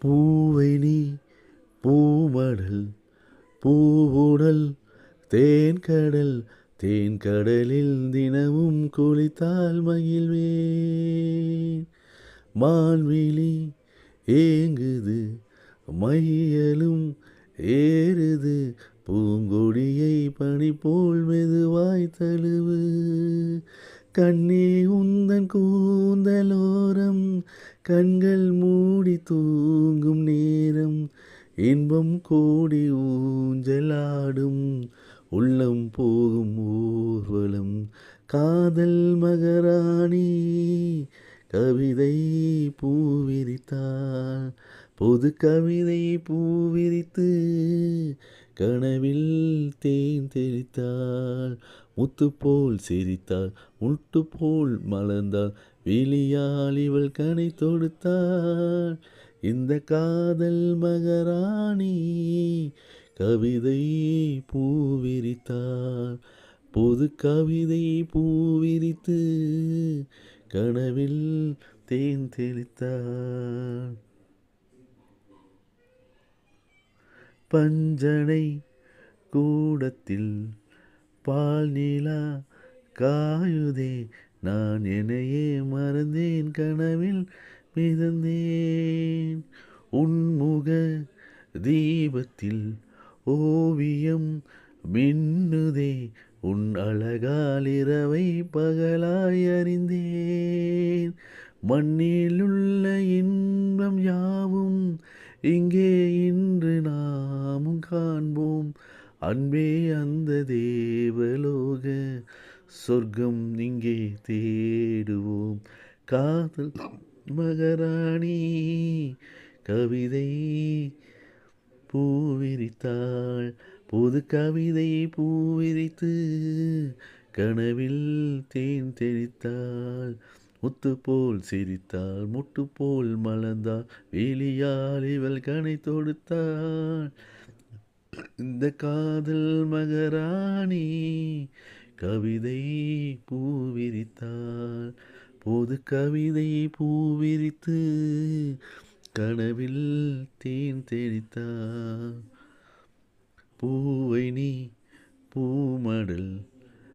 பூவை நீ பூமடல் பூவுடல் தேன்கடல் தேன்கடலில் தினமும் குளித்தால் மகிழ்வேன். மான்விழி ஏங்குது மையலும் ஏறுது பூங்கொடியை பனி போல் மெதுவாய் தழுவு. கண்ணே உந்தன் கூந்தலோரம் கண்கள் மூடி தூங்கும் நேரம் இன்பம் கோடி ஊஞ்சலாடும் உள்ளம் போகும் ஊர்வலம். காதல் மகராணி கவிதை பூவிரித்தாள் பொது கவிதை பூவிரித்து கனவில் தேன் தெளித்தாள். முத்து போல் சிரித்தாள் முட்டு போல் மலர்ந்தாள் விழியால் இவள் கனை தொடுத்தாள். இந்த காதல் மகராணி கவிதை பூவிரித்தாள் பொது கவிதை பூவிரித்து கனவில் தேன் தெளித்தாள். பஞ்சனை கூடத்தில் பால் நிலா காயுதே நான் என்னையே மறந்தேன் கனவில் மிதந்தேன். உன்முக தீபத்தில் ஓவியம் மின்னுதே உன் அழகால் இரவை பகலாய் அறிந்தேன். மண்ணிலுள்ள இன்பம் யாவும் இங்கே இன்று நாமும் காண்போம். அன்பே அந்த தேவலோக சொர்க்கம் இங்கே தேடுவோம். காதல் மகராணி கவிதை பூவிரித்தாள் பொது கவிதை பூவிரித்து கனவில் தேன் தெளித்தாள். முத்து போல் சிரித்தாள் முட்டு போல் மலர்ந்தாள் வேலியால் இவள் கனை தொடுத்தாள். இந்த காதல் மகராணி கவிதை பூவிரித்தாள் பொது கவிதை பூவிரித்து கனவில் தேன் தெளித்தாள். பூவை நீ பூமடல்